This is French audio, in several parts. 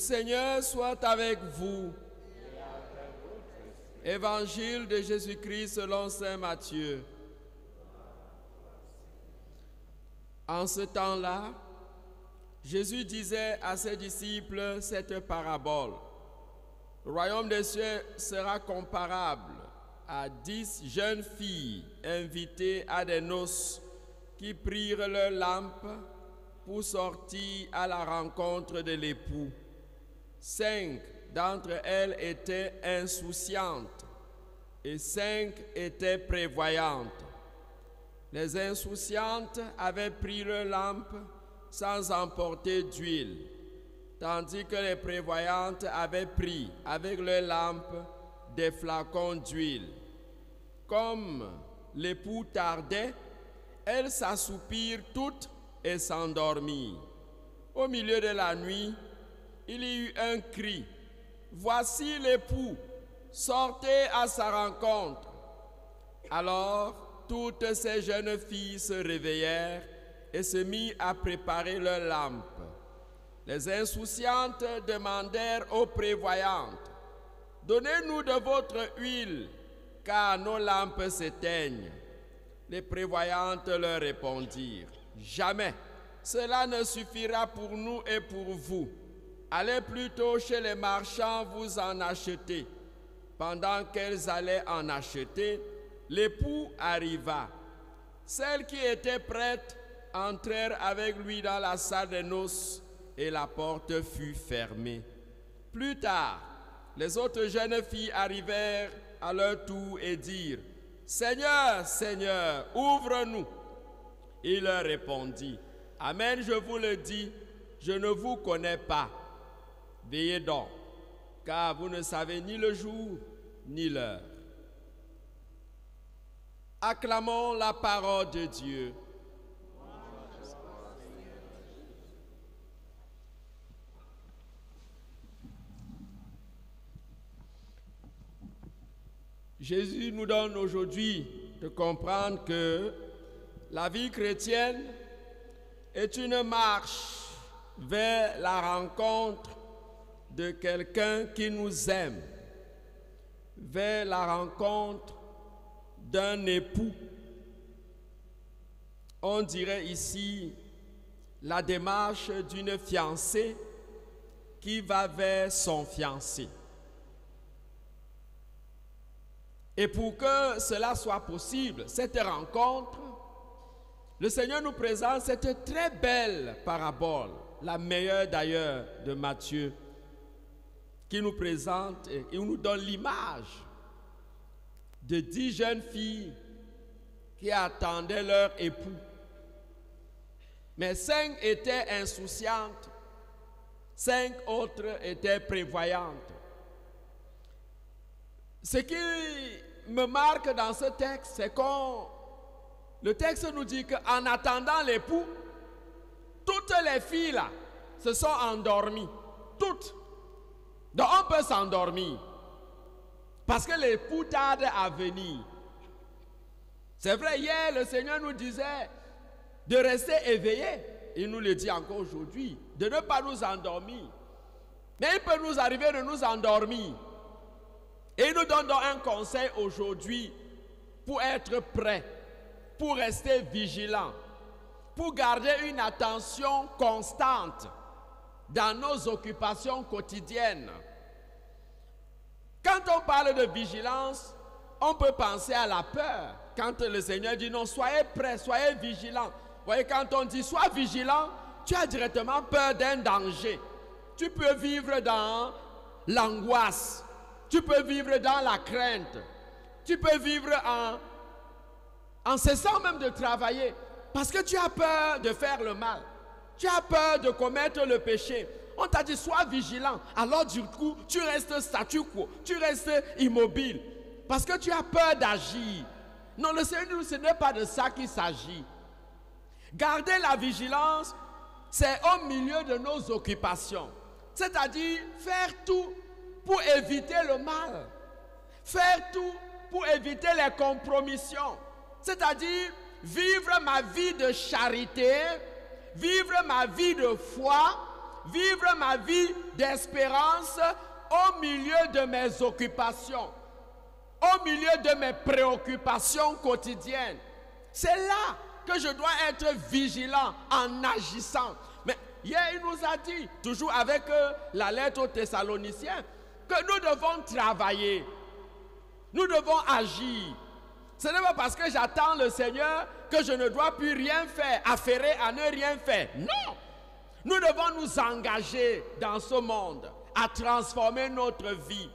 Seigneur soit avec vous. Évangile de Jésus-Christ selon saint Matthieu. En ce temps-là, Jésus disait à ses disciples cette parabole. Le royaume des cieux sera comparable à 10 jeunes filles invitées à des noces qui prirent leur lampe pour sortir à la rencontre de l'époux. 5 d'entre elles étaient insouciantes et 5 étaient prévoyantes. Les insouciantes avaient pris leur lampe sans emporter d'huile, tandis que les prévoyantes avaient pris avec leur lampe des flacons d'huile. Comme l'époux tardait, elles s'assoupirent toutes et s'endormirent. Au milieu de la nuit, il y eut un cri. Voici l'époux, sortez à sa rencontre. Alors, toutes ces jeunes filles se réveillèrent et se mirent à préparer leurs lampes. Les insouciantes demandèrent aux prévoyantes, « Donnez-nous de votre huile, car nos lampes s'éteignent. » Les prévoyantes leur répondirent, « Jamais, cela ne suffira pour nous et pour vous. Allez plutôt chez les marchands vous en acheter. » Pendant qu'elles allaient en acheter, l'époux arriva. Celles qui étaient prêtes entrèrent avec lui dans la salle des noces et la porte fut fermée. Plus tard, les autres jeunes filles arrivèrent à leur tour et dirent, « Seigneur, Seigneur, ouvre-nous. » Il leur répondit, « Amen, je vous le dis, je ne vous connais pas. Veillez donc, car vous ne savez ni le jour ni l'heure. » Acclamons la parole de Dieu. Jésus nous donne aujourd'hui de comprendre que la vie chrétienne est une marche vers la rencontre de quelqu'un qui nous aime, vers la rencontre d'un époux. On dirait ici la démarche d'une fiancée qui va vers son fiancé. Et pour que cela soit possible, cette rencontre, le Seigneur nous présente cette très belle parabole, la meilleure d'ailleurs de Matthieu, qui nous présente et nous donne l'image de 10 jeunes filles qui attendaient leur époux. Mais 5 étaient insouciantes, 5 autres étaient prévoyantes. Ce qui me marque dans ce texte, c'est que le texte nous dit qu'en attendant l'époux, toutes les filles là se sont endormies. Toutes. Donc on peut s'endormir. Parce que l'époux tarde à venir. C'est vrai, hier le Seigneur nous disait de rester éveillés. Il nous le dit encore aujourd'hui, de ne pas nous endormir. Mais il peut nous arriver de nous endormir. Et il nous donne donc un conseil aujourd'hui pour être prêt, pour rester vigilant, pour garder une attention constante dans nos occupations quotidiennes. Quand on parle de vigilance, on peut penser à la peur. Quand le Seigneur dit non, soyez prêts, soyez vigilants. Vous voyez, quand on dit sois vigilant, tu as directement peur d'un danger. Tu peux vivre dans l'angoisse. Tu peux vivre dans la crainte. Tu peux vivre en cessant même de travailler. Parce que tu as peur de faire le mal. Tu as peur de commettre le péché. On t'a dit sois vigilant. Alors du coup, tu restes statu quo. Tu restes immobile. Parce que tu as peur d'agir. Non, le Seigneur, ce n'est pas de ça qu'il s'agit. Garder la vigilance, c'est au milieu de nos occupations. C'est-à-dire faire tout pour éviter le mal. Faire tout pour éviter les compromissions. C'est-à-dire vivre ma vie de charité, vivre ma vie de foi, vivre ma vie d'espérance au milieu de mes occupations, au milieu de mes préoccupations quotidiennes. C'est là que je dois être vigilant en agissant. Mais hier, il nous a dit, toujours avec la lettre aux Thessaloniciens, que nous devons travailler, nous devons agir. Ce n'est pas parce que j'attends le Seigneur que je ne dois plus rien faire, affairer à ne rien faire. Non! Nous devons nous engager dans ce monde, à transformer notre vie.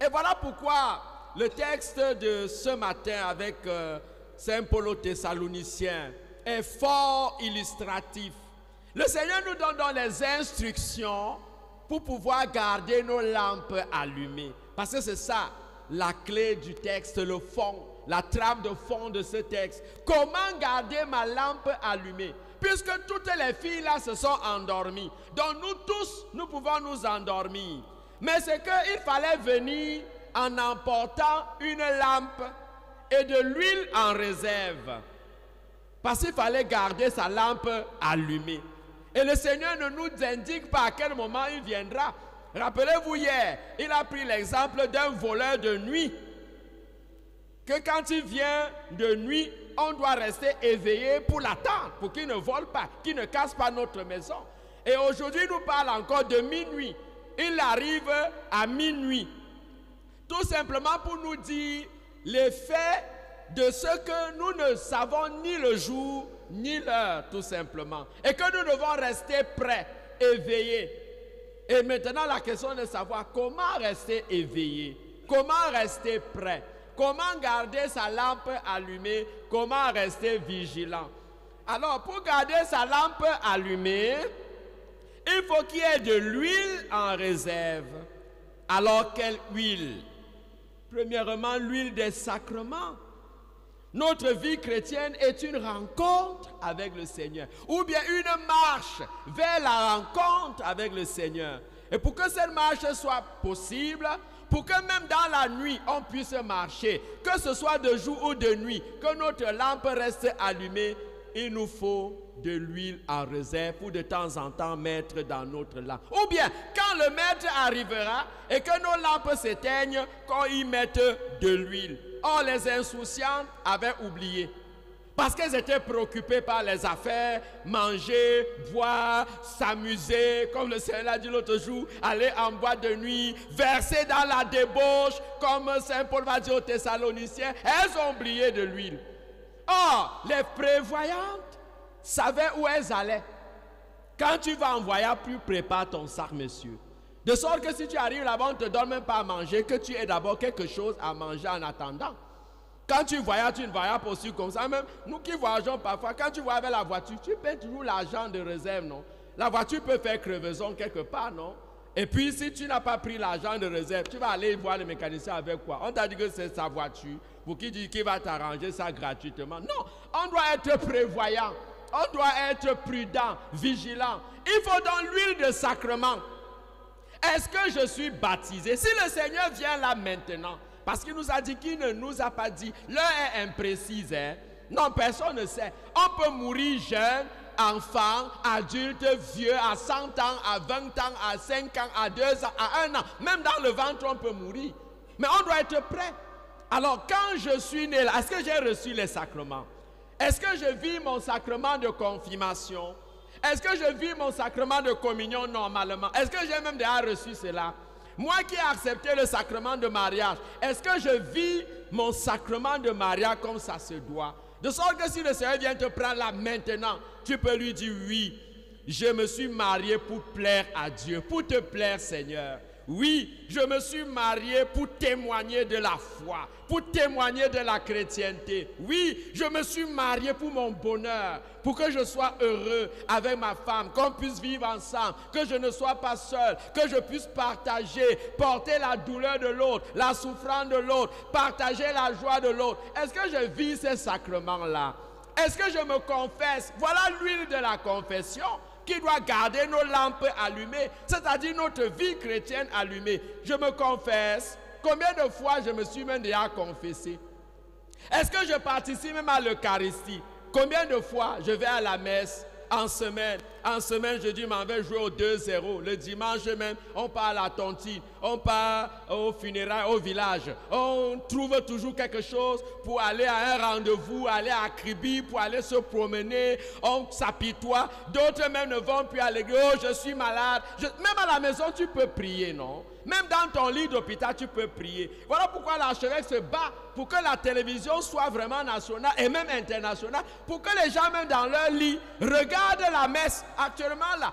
Et voilà pourquoi le texte de ce matin avec Saint Paul aux Thessaloniciens est fort illustratif. Le Seigneur nous donne donc les instructions pour pouvoir garder nos lampes allumées. Parce que c'est ça, la clé du texte, le fond, la trame de fond de ce texte. Comment garder ma lampe allumée? Puisque toutes les filles là se sont endormies. Donc nous tous, nous pouvons nous endormir. Mais c'est qu'il fallait venir en emportant une lampe et de l'huile en réserve. Parce qu'il fallait garder sa lampe allumée. Et le Seigneur ne nous indique pas à quel moment il viendra. Rappelez-vous hier, il a pris l'exemple d'un voleur de nuit. Que quand il vient de nuit, on doit rester éveillé pour l'attendre, pour qu'il ne vole pas, qu'il ne casse pas notre maison. Et aujourd'hui, il nous parle encore de minuit. Il arrive à minuit. Tout simplement pour nous dire l'effet de ce que nous ne savons ni le jour, ni l'heure, tout simplement. Et que nous devons rester prêts, éveillés. Et maintenant, la question est de savoir comment rester éveillé, comment rester prêt. Comment garder sa lampe allumée? Comment rester vigilant? Alors, pour garder sa lampe allumée, il faut qu'il y ait de l'huile en réserve. Alors, quelle huile? Premièrement, l'huile des sacrements. Notre vie chrétienne est une rencontre avec le Seigneur. Ou bien une marche vers la rencontre avec le Seigneur. Et pour que cette marche soit possible, pour que même dans la nuit, on puisse marcher, que ce soit de jour ou de nuit, que notre lampe reste allumée, il nous faut de l'huile en réserve pour de temps en temps mettre dans notre lampe. Ou bien, quand le maître arrivera et que nos lampes s'éteignent, qu'on y mette de l'huile. Or, les insouciants avaient oublié. Parce qu'ils étaient préoccupés par les affaires, manger, boire, s'amuser, comme le Seigneur l'a dit l'autre jour, aller en boîte de nuit, verser dans la débauche, comme Saint Paul va dire aux Thessaloniciens, elles ont oublié de l'huile. Or, les prévoyantes savaient où elles allaient. Quand tu vas en voyage, plus prépare ton sac, monsieur. De sorte que si tu arrives là-bas, on ne te donne même pas à manger, que tu aies d'abord quelque chose à manger en attendant. Quand tu ne voyages pas aussi comme ça. Même nous qui voyageons parfois, quand tu voyages avec la voiture, tu payes toujours l'argent de réserve, non? La voiture peut faire crevaison quelque part, non? Et puis, si tu n'as pas pris l'argent de réserve, tu vas aller voir le mécanicien avec quoi? On t'a dit que c'est sa voiture. Pour qui dit qu'il va t'arranger ça gratuitement? Non, on doit être prévoyant. On doit être prudent, vigilant. Il faut dans l'huile de sacrement. Est-ce que je suis baptisé? Si le Seigneur vient là maintenant, parce qu'il nous a dit qu'il ne nous a pas dit, l'heure est imprécise, hein? Non, personne ne sait. On peut mourir jeune, enfant, adulte, vieux, à 100 ans, à 20 ans, à 5 ans, à 2 ans, à 1 an. Même dans le ventre, on peut mourir. Mais on doit être prêt. Alors, quand je suis né là, est-ce que j'ai reçu les sacrements? Est-ce que je vis mon sacrement de confirmation? Est-ce que je vis mon sacrement de communion normalement? Est-ce que j'ai même déjà reçu cela? Moi qui ai accepté le sacrement de mariage, est-ce que je vis mon sacrement de mariage comme ça se doit? De sorte que si le Seigneur vient te prendre là maintenant, tu peux lui dire oui, je me suis marié pour plaire à Dieu, pour te plaire Seigneur. Oui, je me suis marié pour témoigner de la foi, pour témoigner de la chrétienté. Oui, je me suis marié pour mon bonheur, pour que je sois heureux avec ma femme, qu'on puisse vivre ensemble, que je ne sois pas seul, que je puisse partager, porter la douleur de l'autre, la souffrance de l'autre, partager la joie de l'autre. Est-ce que je vis ces sacrements-là? Est-ce que je me confesse? Voilà l'huile de la confession qui doit garder nos lampes allumées, c'est-à-dire notre vie chrétienne allumée. Je me confesse. Combien de fois je me suis même déjà confessé? Est-ce que je participe même à l'Eucharistie? Combien de fois je vais à la messe En semaine, je dis, m'en vais jouer au 2-0. Le dimanche même, on part à la tontine, on part au funérailles, au village. On trouve toujours quelque chose pour aller à un rendez-vous, aller à Kribi, pour aller se promener. On s'apitoie. D'autres même ne vont plus à l'église. Oh, je suis malade. Même à la maison, tu peux prier, non? Même dans ton lit d'hôpital, tu peux prier. Voilà pourquoi l'archevêque se bat pour que la télévision soit vraiment nationale et même internationale, pour que les gens, même dans leur lit, regardent la messe. Actuellement, là,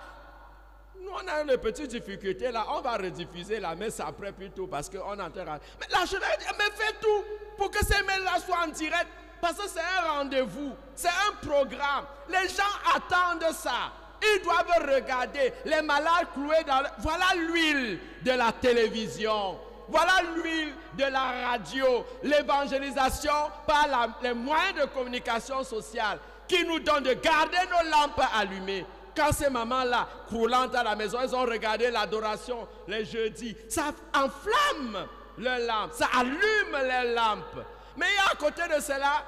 nous, on a une petite difficulté, là. On va rediffuser la messe après plutôt parce qu'on est en train de... Mais l'archevêque dit, mais fais tout pour que ces messes-là soient en direct. Parce que c'est un rendez-vous, c'est un programme. Les gens attendent ça. Ils doivent regarder les malades cloués dans... Voilà l'huile de la télévision. Voilà l'huile de la radio. L'évangélisation par les moyens de communication sociale qui nous donne de garder nos lampes allumées. Quand ces mamans-là, croulantes à la maison, elles ont regardé l'adoration les jeudis, ça enflamme leurs lampes, ça allume les lampes. Mais il y a à côté de cela,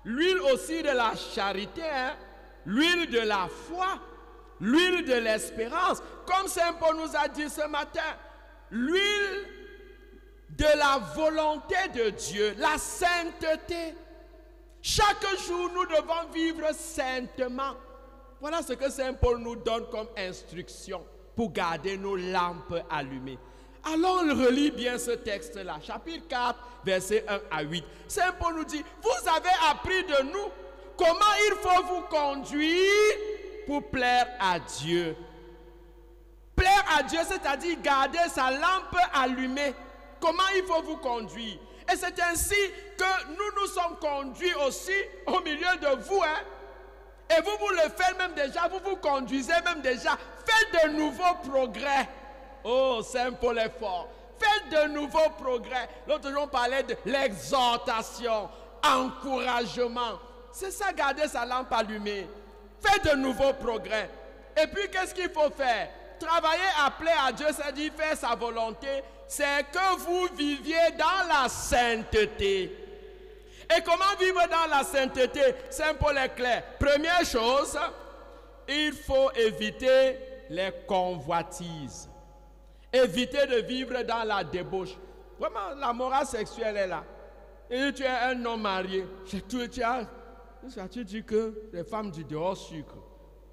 l'huile aussi de la charité, hein? L'huile de la foi, l'huile de l'espérance, comme Saint Paul nous a dit ce matin, l'huile de la volonté de Dieu, la sainteté. Chaque jour, nous devons vivre saintement. Voilà ce que Saint Paul nous donne comme instruction pour garder nos lampes allumées. Alors, on relit bien ce texte-là, chapitre 4, versets 1 à 8. Saint Paul nous dit, vous avez appris de nous comment il faut vous conduire pour plaire à Dieu. Plaire à Dieu, c'est-à-dire garder sa lampe allumée. Comment il faut vous conduire. Et c'est ainsi que nous nous sommes conduits aussi au milieu de vous. Hein? Et vous le faites même déjà, vous vous conduisez même déjà. Faites de nouveaux progrès. Oh, Saint Paul est fort. Faites de nouveaux progrès. L'autre jour, on parlait de l'exhortation, encouragement. C'est ça, garder sa lampe allumée. Faites de nouveaux progrès. Et puis, qu'est-ce qu'il faut faire? Travailler, appeler à Dieu, c'est-à-dire faire sa volonté. C'est que vous viviez dans la sainteté. Et comment vivre dans la sainteté? Saint Paul est clair. Première chose, il faut éviter les convoitises. Éviter de vivre dans la débauche. Vraiment, la morale sexuelle est là. Et tu es un homme marié. Tu dis que les femmes du dehors sucre,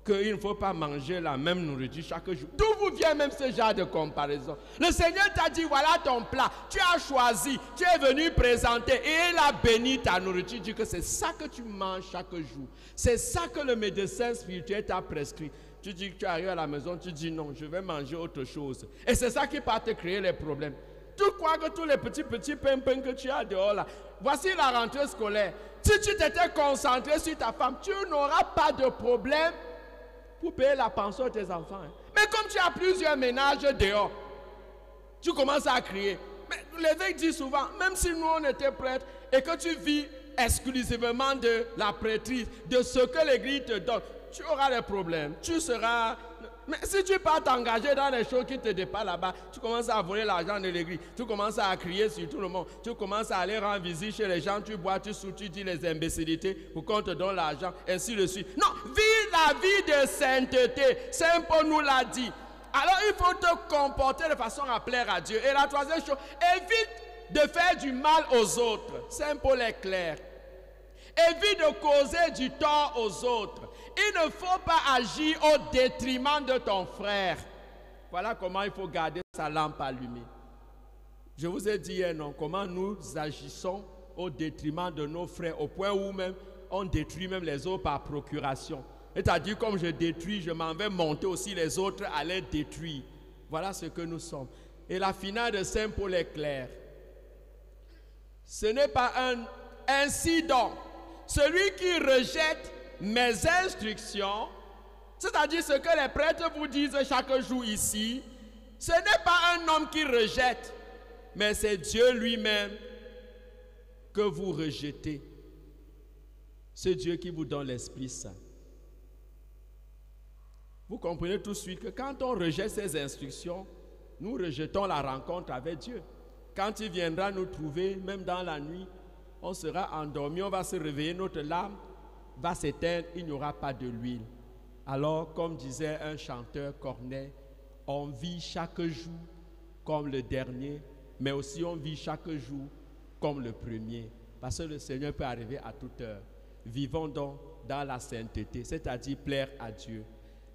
qu'il ne faut pas manger la même nourriture chaque jour. D'où vous vient même ce genre de comparaison? Le Seigneur t'a dit, voilà ton plat. Tu as choisi, tu es venu présenter et il a béni ta nourriture. Tu dis que c'est ça que tu manges chaque jour. C'est ça que le médecin spirituel t'a prescrit. Tu dis que tu arrives à la maison, tu dis non, je vais manger autre chose. Et c'est ça qui va te créer les problèmes. Tu crois que tous les petits pimpins que tu as dehors là, voici la rentrée scolaire. Si tu t'étais concentré sur ta femme, tu n'auras pas de problème pour payer la pension de tes enfants. Hein. Mais comme tu as plusieurs ménages dehors, tu commences à crier. Mais l'évêque dit souvent, même si nous on était prêtres et que tu vis exclusivement de la prêtrise, de ce que l'église te donne, tu auras des problèmes. Tu seras... Mais si tu pars t'engager dans les choses qui te dépassent là-bas, tu commences à voler l'argent de l'église, tu commences à crier sur tout le monde, tu commences à aller rendre visite chez les gens, tu bois, tu sautes, tu dis les imbécilités pour qu'on te donne l'argent, ainsi de suite. Non, vis la vie de sainteté. Saint Paul nous l'a dit. Alors il faut te comporter de façon à plaire à Dieu. Et la troisième chose, évite de faire du mal aux autres. Saint Paul est clair. Évite de causer du tort aux autres. Il ne faut pas agir au détriment de ton frère. Voilà comment il faut garder sa lampe allumée. Je vous ai dit hier, non, comment nous agissons au détriment de nos frères, au point où même on détruit même les autres par procuration. C'est-à-dire, comme je détruis, je m'en vais monter aussi les autres à les détruire. Voilà ce que nous sommes. Et la finale de Saint Paul est claire. Ce n'est pas un incident. Celui qui rejette mes instructions, c'est-à-dire ce que les prêtres vous disent chaque jour ici, ce n'est pas un homme qui rejette, mais c'est Dieu lui-même que vous rejetez. C'est Dieu qui vous donne l'Esprit Saint. Vous comprenez tout de suite que quand on rejette ces instructions, nous rejetons la rencontre avec Dieu. Quand il viendra nous trouver, même dans la nuit, on sera endormi, on va se réveiller, notre larme va s'éteindre, il n'y aura pas de l'huile. Alors, comme disait un chanteur Corneille, on vit chaque jour comme le dernier, mais aussi on vit chaque jour comme le premier. Parce que le Seigneur peut arriver à toute heure. Vivons donc dans la sainteté, c'est-à-dire plaire à Dieu.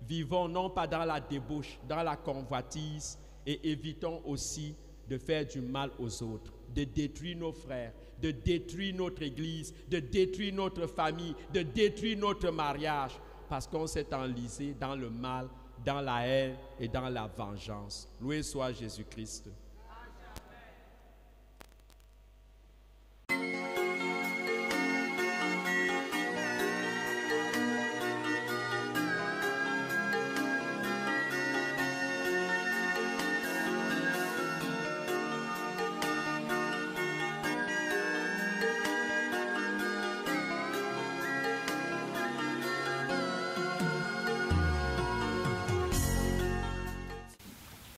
Vivons non pas dans la débauche, dans la convoitise, et évitons aussi de faire du mal aux autres, de détruire nos frères, de détruire notre église, de détruire notre famille, de détruire notre mariage, parce qu'on s'est enlisé dans le mal, dans la haine et dans la vengeance. Loué soit Jésus-Christ.